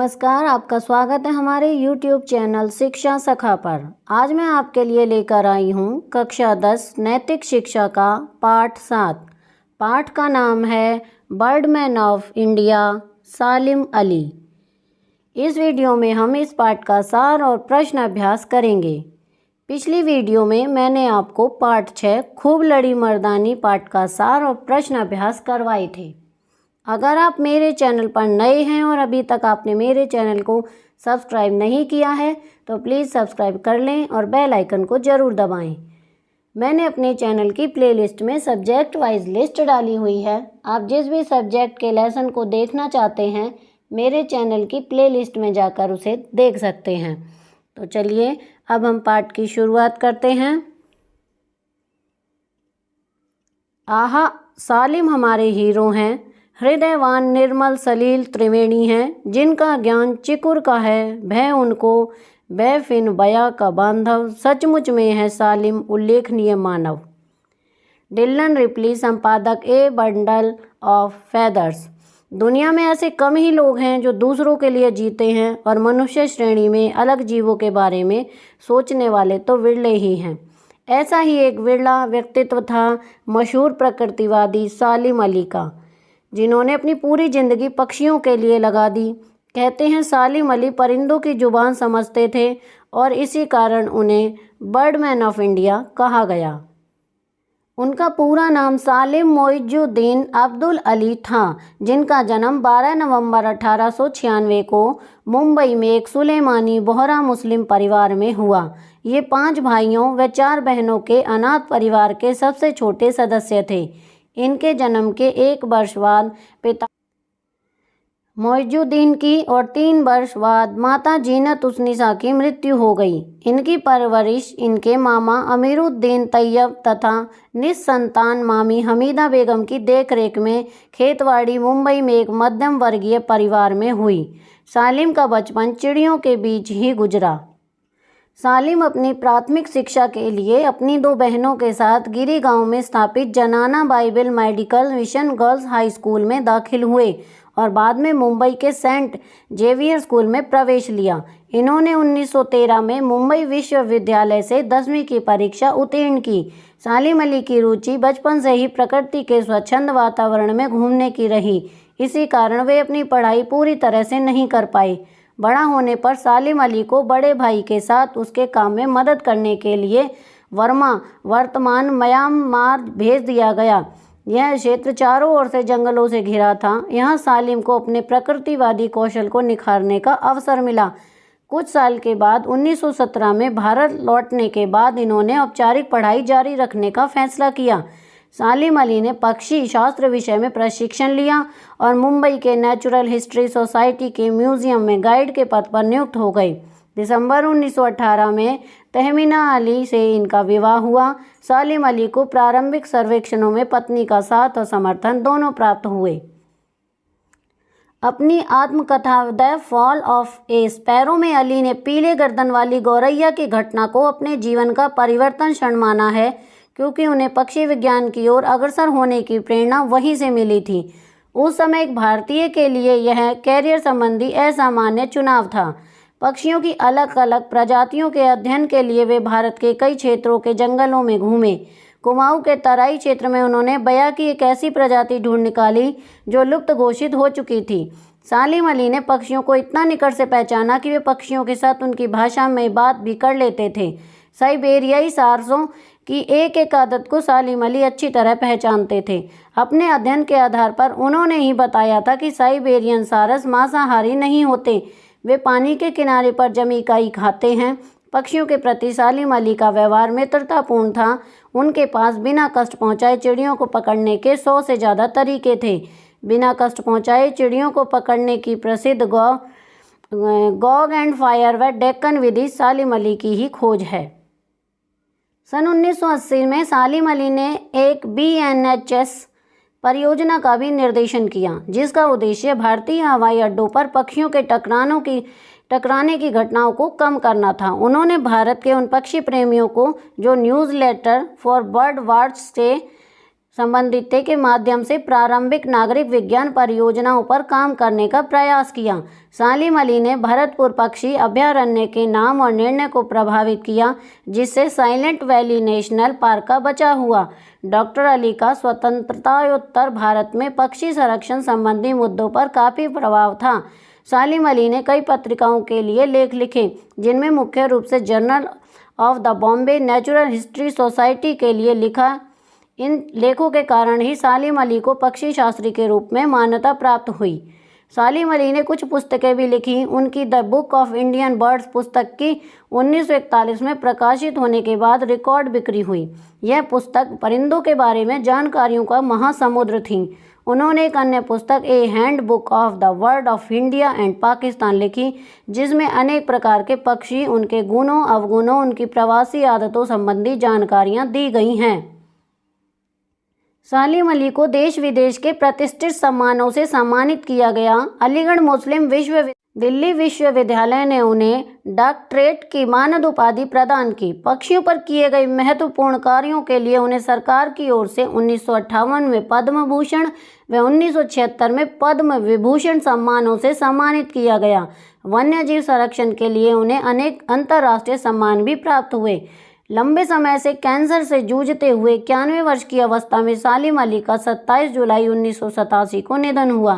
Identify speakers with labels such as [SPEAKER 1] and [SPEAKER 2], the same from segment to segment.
[SPEAKER 1] नमस्कार, आपका स्वागत है हमारे YouTube चैनल शिक्षा सखा पर। आज मैं आपके लिए लेकर आई हूँ कक्षा 10 नैतिक शिक्षा का पाठ 7। पाठ का नाम है बर्डमैन ऑफ इंडिया सालिम अली। इस वीडियो में हम इस पाठ का सार और प्रश्न अभ्यास करेंगे। पिछली वीडियो में मैंने आपको पाठ 6 खूब लड़ी मर्दानी पाठ का सार और प्रश्न अभ्यास करवाए थे। अगर आप मेरे चैनल पर नए हैं और अभी तक आपने मेरे चैनल को सब्सक्राइब नहीं किया है तो प्लीज़ सब्सक्राइब कर लें और बेल आइकन को ज़रूर दबाएं। मैंने अपने चैनल की प्लेलिस्ट में सब्जेक्ट वाइज लिस्ट डाली हुई है। आप जिस भी सब्जेक्ट के लेसन को देखना चाहते हैं मेरे चैनल की प्लेलिस्ट में जाकर उसे देख सकते हैं। तो चलिए अब हम पाठ की शुरुआत करते हैं। आहा, सालिम हमारे हीरो हैं, हृदयवान निर्मल सलील त्रिवेणी हैं, जिनका ज्ञान चिकुर का है, भय उनको बेफिन बया का बांधव, सचमुच में है सालिम उल्लेखनीय मानव। डिलन रिपली, संपादक ए बंडल ऑफ फेदर्स। दुनिया में ऐसे कम ही लोग हैं जो दूसरों के लिए जीते हैं और मनुष्य श्रेणी में अलग जीवों के बारे में सोचने वाले तो विरले ही हैं। ऐसा ही एक विरला व्यक्तित्व था मशहूर प्रकृतिवादी सालिम अली का, जिन्होंने अपनी पूरी ज़िंदगी पक्षियों के लिए लगा दी। कहते हैं सालिम अली परिंदों की जुबान समझते थे और इसी कारण उन्हें बर्डमैन ऑफ इंडिया कहा गया। उनका पूरा नाम सालिम मोइजुद्दीन अब्दुल अली था, जिनका जन्म 12 नवंबर 1896 को मुंबई में एक सुलेमानी बोहरा मुस्लिम परिवार में हुआ। ये 5 भाइयों व 4 बहनों के अनाथ परिवार के सबसे छोटे सदस्य थे। इनके जन्म के 1 वर्ष बाद पिता मोइजुद्दीन की और 3 वर्ष बाद माता जीनत उसनिसा की मृत्यु हो गई। इनकी परवरिश इनके मामा अमीरुद्दीन तैयब तथा निस्संतान मामी हमीदा बेगम की देखरेख में खेतवाड़ी मुंबई में एक मध्यम वर्गीय परिवार में हुई। सालिम का बचपन चिड़ियों के बीच ही गुजरा। सालिम अपनी प्राथमिक शिक्षा के लिए अपनी 2 बहनों के साथ गिरी गांव में स्थापित जनाना Bible medical mission girls high school में दाखिल हुए और बाद में मुंबई के सेंट जेवियर स्कूल में प्रवेश लिया। इन्होंने 1913 में मुंबई विश्वविद्यालय से 10वीं की परीक्षा उत्तीर्ण की। सालिम अली की रुचि बचपन से ही प्रकृति के स्वच्छंद वातावरण में घूमने की रही। इसी कारण वे अपनी पढ़ाई पूरी तरह से नहीं कर पाए। बड़ा होने पर सालिम अली को बड़े भाई के साथ उसके काम में मदद करने के लिए वर्तमान म्यांमार भेज दिया गया। यह क्षेत्र चारों ओर से जंगलों से घिरा था। यहाँ सालिम को अपने प्रकृतिवादी कौशल को निखारने का अवसर मिला। कुछ साल के बाद 1917 में भारत लौटने के बाद इन्होंने औपचारिक पढ़ाई जारी रखने का फैसला किया। सालिम अली ने पक्षी शास्त्र विषय में प्रशिक्षण लिया और मुंबई के नेचुरल हिस्ट्री सोसाइटी के म्यूजियम में गाइड के पद पर नियुक्त हो गए। दिसंबर 1918 में तहमीना अली से इनका विवाह हुआ। सालिम अली को प्रारंभिक सर्वेक्षणों में पत्नी का साथ और समर्थन दोनों प्राप्त हुए। अपनी आत्मकथा the fall of A sparrow में अली ने पीले गर्दन वाली गौरैया की घटना को अपने जीवन का परिवर्तन क्षण माना है, क्योंकि उन्हें पक्षी विज्ञान की ओर अग्रसर होने की प्रेरणा वहीं से मिली थी। उस समय एक भारतीय के लिए यह कैरियर संबंधी असामान्य चुनाव था। पक्षियों की अलग अलग प्रजातियों के अध्ययन के लिए वे भारत के कई क्षेत्रों के जंगलों में घूमे। कुमाऊं के तराई क्षेत्र में उन्होंने बया की एक ऐसी प्रजाति ढूंढ निकाली जो लुप्त घोषित हो चुकी थी। सालिम अली ने पक्षियों को इतना निकट से पहचाना कि वे पक्षियों के साथ उनकी भाषा में बात भी कर लेते थे। साइबेरियाई सारसों की एक एक आदत को सालिम अली अच्छी तरह पहचानते थे। अपने अध्ययन के आधार पर उन्होंने ही बताया था कि साइबेरियन सारस मांसाहारी नहीं होते, वे पानी के किनारे पर जमी इकाई खाते हैं। पक्षियों के प्रति सालिम अली का व्यवहार मित्रतापूर्ण था। उनके पास बिना कष्ट पहुंचाए चिड़ियों को पकड़ने के 100 से ज़्यादा तरीके थे। बिना कष्ट पहुंचाए चिड़ियों को पकड़ने की प्रसिद्ध गॉग एंड फायर व डेक्कन विधि सालिम अली की ही खोज है। सन 1980 में सालिम अली ने एक BNHS परियोजना का भी निर्देशन किया, जिसका उद्देश्य भारतीय हवाई अड्डों पर पक्षियों के टकराने की घटनाओं को कम करना था। उन्होंने भारत के उन पक्षी प्रेमियों को जो न्यूज़लेटर फॉर बर्ड वाच से संबंधित के माध्यम से प्रारंभिक नागरिक विज्ञान परियोजनाओं पर काम करने का प्रयास किया। सालिम अली ने भरतपुर पक्षी अभयारण्य के नाम और निर्णय को प्रभावित किया, जिससे साइलेंट वैली नेशनल पार्क का बचाव हुआ। डॉक्टर अली का स्वतंत्रतायोत्तर भारत में पक्षी संरक्षण संबंधी मुद्दों पर काफ़ी प्रभाव था। सालिम अली ने कई पत्रिकाओं के लिए लेख लिखे, जिनमें मुख्य रूप से journal of the Bombay natural history society के लिए लिखा। इन लेखों के कारण ही सालिम अली को पक्षी शास्त्री के रूप में मान्यता प्राप्त हुई। सालिम अली ने कुछ पुस्तकें भी लिखी। उनकी the book of Indian birds पुस्तक की 1941 में प्रकाशित होने के बाद रिकॉर्ड बिक्री हुई। यह पुस्तक परिंदों के बारे में जानकारियों का महासमुद्र थी। उन्होंने एक अन्य पुस्तक a handbook of the world of India and Pakistan लिखी, जिसमें अनेक प्रकार के पक्षी, उनके गुणों अवगुणों, उनकी प्रवासी आदतों संबंधी जानकारियाँ दी गई हैं। सालिम अली को देश विदेश के प्रतिष्ठित सम्मानों से सम्मानित किया गया। अलीगढ़ मुस्लिम दिल्ली विश्वविद्यालय ने उन्हें डॉक्टरेट की मानद उपाधि प्रदान की। पक्षियों पर किए गए महत्वपूर्ण कार्यों के लिए उन्हें सरकार की ओर से 1958 में पद्म भूषण व 1976 में पद्म विभूषण सम्मानों से सम्मानित किया गया। वन्यजीव संरक्षण के लिए उन्हें अनेक अंतर्राष्ट्रीय सम्मान भी प्राप्त हुए। लंबे समय से कैंसर से जूझते हुए 91 वर्ष की अवस्था में सालिम अली का 27 जुलाई 1987 को निधन हुआ।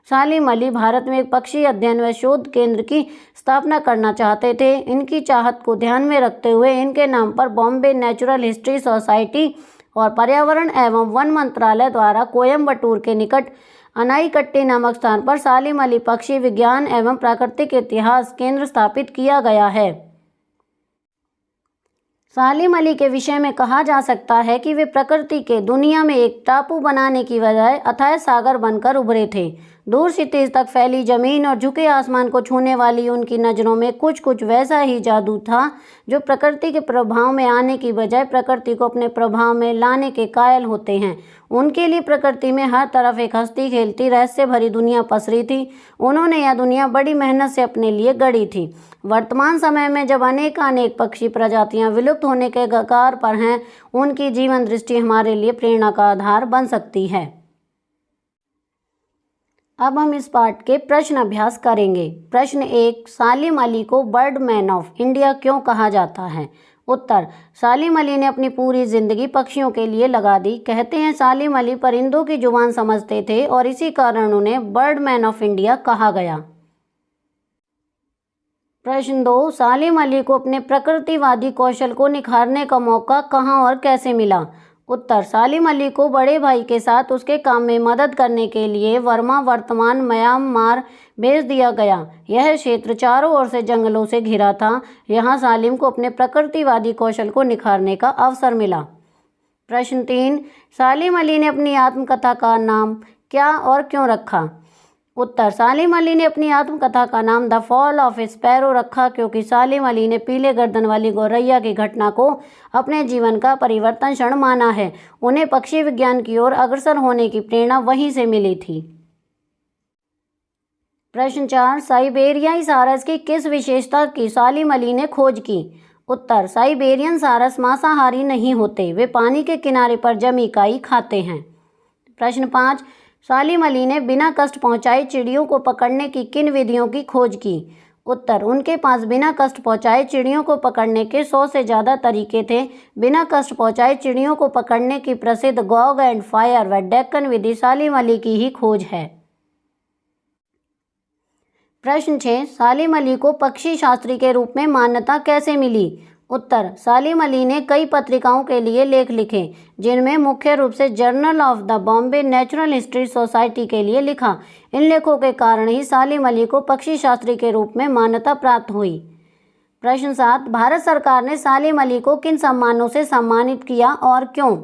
[SPEAKER 1] सालिम अली भारत में एक पक्षी अध्ययन व शोध केंद्र की स्थापना करना चाहते थे। इनकी चाहत को ध्यान में रखते हुए इनके नाम पर बॉम्बे नेचुरल हिस्ट्री सोसाइटी और पर्यावरण एवं वन मंत्रालय द्वारा कोयम्बटूर के निकट अनाईकट्टी नामक स्थान पर सालिम अली पक्षी विज्ञान एवं प्राकृतिक इतिहास केंद्र स्थापित किया गया है। सालिम अली के विषय में कहा जा सकता है कि वे प्रकृति के दुनिया में एक टापू बनाने की बजाय अथाह सागर बनकर उभरे थे। दूर क्षितिज तक फैली जमीन और झुके आसमान को छूने वाली उनकी नज़रों में कुछ कुछ वैसा ही जादू था जो प्रकृति के प्रभाव में आने की बजाय प्रकृति को अपने प्रभाव में लाने के कायल होते हैं। उनके लिए प्रकृति में हर तरफ एक हंसती खेलती रहस्य भरी दुनिया पसरी थी। उन्होंने यह दुनिया बड़ी मेहनत से अपने लिए गढ़ी थी। वर्तमान समय में जब अनेक पक्षी प्रजातियां विलुप्त होने के कगार पर हैं, उनकी जीवन दृष्टि हमारे लिए प्रेरणा का आधार बन सकती है। अब हम इस पाठ के प्रश्न अभ्यास करेंगे। प्रश्न 1, सालिम अली को बर्ड मैन ऑफ इंडिया क्यों कहा जाता है? उत्तर, सालिम अली ने अपनी पूरी जिंदगी पक्षियों के लिए लगा दी। कहते हैं सालिम अली परिंदों की जुबान समझते थे और इसी कारण उन्हें बर्ड मैन ऑफ इंडिया कहा गया। प्रश्न 2, सालिम अली को अपने प्रकृतिवादी कौशल को निखारने का मौका कहाँ और कैसे मिला? उत्तर, सालिम अली को बड़े भाई के साथ उसके काम में मदद करने के लिए वर्मा वर्तमान म्यांमार भेज दिया गया। यह क्षेत्र चारों ओर से जंगलों से घिरा था। यहाँ सालिम को अपने प्रकृतिवादी कौशल को निखारने का अवसर मिला। प्रश्न 3, सालिम अली ने अपनी आत्मकथा का नाम क्या और क्यों रखा? उत्तर, सालिम अली ने अपनी आत्मकथा का नाम द फॉल ऑफ स्पैरो रखा क्योंकि सालिम अली ने पीले गर्दन वाली गौरैया की घटना को अपने जीवन का परिवर्तन क्षण माना है। उन्हें पक्षी विज्ञान की ओर अग्रसर होने की प्रेरणा वहीं से मिली थी। प्रश्न 4, साइबेरियाई सारस की किस विशेषता की सालिम अली ने खोज की? उत्तर, साइबेरियन सारस मांसाहारी नहीं होते, वे पानी के किनारे पर जमी इकाई खाते हैं। प्रश्न 5, सालिम अली ने बिना कष्ट पहुंचाए चिड़ियों को पकड़ने की किन विधियों की खोज की? उत्तर, उनके पास बिना कष्ट पहुंचाए चिड़ियों को पकड़ने के 100 से ज़्यादा तरीके थे। बिना कष्ट पहुंचाए चिड़ियों को पकड़ने की प्रसिद्ध गॉग एंड फायर व डेक्कन विधि सालिम अली की ही खोज है। प्रश्न 6, सालिम अली को पक्षी शास्त्री के रूप में मान्यता कैसे मिली? उत्तर, सालिम अली ने कई पत्रिकाओं के लिए लेख लिखे, जिनमें मुख्य रूप से journal of the Bombay natural history society के लिए लिखा। इन लेखों के कारण ही सालिम अली को पक्षी शास्त्री के रूप में मान्यता प्राप्त हुई। प्रश्न 7, भारत सरकार ने सालिम अली को किन सम्मानों से सम्मानित किया और क्यों?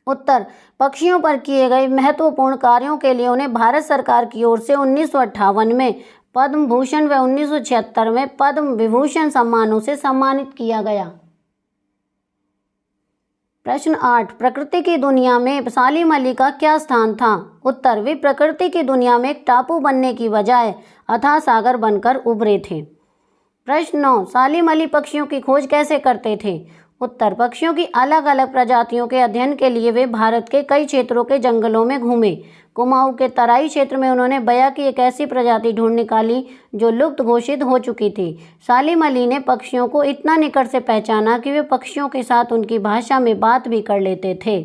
[SPEAKER 1] उत्तर, पक्षियों पर किए गए महत्वपूर्ण कार्यों के लिए उन्हें भारत सरकार की ओर से 1958 में पद्म भूषण व 1976 में पद्म विभूषण सम्मानों से सम्मानित किया गया। प्रश्न 8, प्रकृति की दुनिया में सालिम अली का क्या स्थान था? उत्तर, वे प्रकृति की दुनिया में एक टापू बनने की बजाय अथाह सागर बनकर उभरे थे। प्रश्न 9, सालिम अली पक्षियों की खोज कैसे करते थे? उत्तर, पक्षियों की अलग अलग प्रजातियों के अध्ययन के लिए वे भारत के कई क्षेत्रों के जंगलों में घूमे। कुमाऊं के तराई क्षेत्र में उन्होंने बया की एक ऐसी प्रजाति ढूंढ निकाली जो लुप्त घोषित हो चुकी थी। सालिम अली ने पक्षियों को इतना निकट से पहचाना कि वे पक्षियों के साथ उनकी भाषा में बात भी कर लेते थे।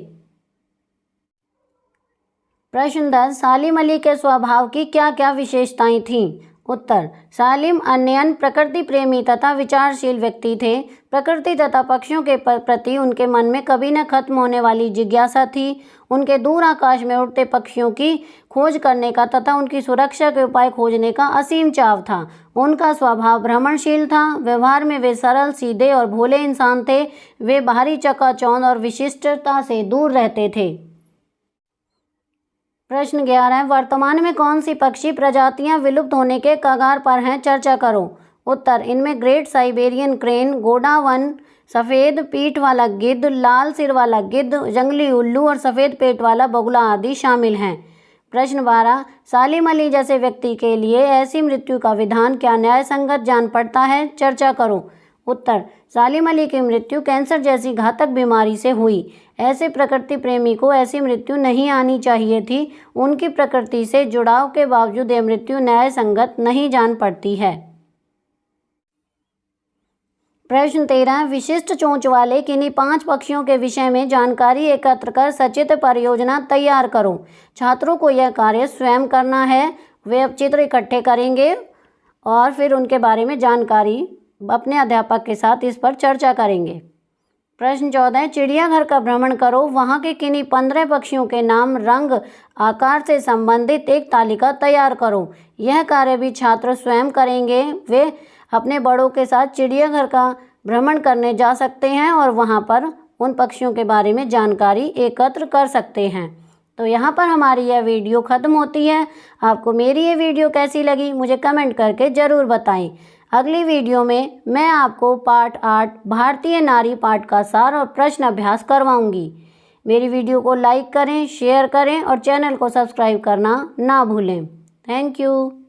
[SPEAKER 1] प्रश्न 10, सालिम अली के स्वभाव की क्या क्या विशेषताएं थीं? उत्तर, सालिम अन्यन प्रकृति प्रेमी तथा विचारशील व्यक्ति थे। प्रकृति तथा पक्षियों के प्रति उनके मन में कभी न खत्म होने वाली जिज्ञासा थी। उनके दूर आकाश में उड़ते पक्षियों की खोज करने का तथा उनकी सुरक्षा के उपाय खोजने का असीम चाव था। उनका स्वभाव भ्रमणशील था। व्यवहार में वे सरल, सीधे और भोले इंसान थे। वे बाहरी चकाचौंध और विशिष्टता से दूर रहते थे। प्रश्न 11, वर्तमान में कौन सी पक्षी प्रजातियां विलुप्त होने के कगार पर हैं? चर्चा करो। उत्तर, इनमें ग्रेट साइबेरियन क्रेन, गोंडवान, सफ़ेद पीठ वाला गिद्ध, लाल सिर वाला गिद्ध, जंगली उल्लू और सफ़ेद पेट वाला बगुला आदि शामिल हैं। प्रश्न 12, सालिम अली जैसे व्यक्ति के लिए ऐसी मृत्यु का विधान क्या न्याय संगत जान पड़ता है? चर्चा करो। उत्तर, सालिम अली की मृत्यु कैंसर जैसी घातक बीमारी से हुई। ऐसे प्रकृति प्रेमी को ऐसी मृत्यु नहीं आनी चाहिए थी। उनकी प्रकृति से जुड़ाव के बावजूद यह मृत्यु न्याय संगत नहीं जान पड़ती है। प्रश्न 13, विशिष्ट चोंच वाले किन्हीं 5 पक्षियों के विषय में जानकारी एकत्र कर सचित्र परियोजना तैयार करो। छात्रों को यह कार्य स्वयं करना है। वे अब चित्र इकट्ठे करेंगे और फिर उनके बारे में जानकारी अपने अध्यापक के साथ इस पर चर्चा करेंगे। प्रश्न 14, चिड़ियाघर का भ्रमण करो। वहाँ के किन्हीं 15 पक्षियों के नाम, रंग, आकार से संबंधित एक तालिका तैयार करो। यह कार्य भी छात्र स्वयं करेंगे। वे अपने बड़ों के साथ चिड़ियाघर का भ्रमण करने जा सकते हैं और वहाँ पर उन पक्षियों के बारे में जानकारी एकत्र कर सकते हैं। तो यहाँ पर हमारी यह वीडियो ख़त्म होती है। आपको मेरी ये वीडियो कैसी लगी मुझे कमेंट करके ज़रूर बताएं। अगली वीडियो में मैं आपको पाठ 8 भारतीय नारी पाठ का सार और प्रश्न अभ्यास करवाऊंगी। मेरी वीडियो को लाइक करें, शेयर करें और चैनल को सब्सक्राइब करना ना भूलें। Thank you.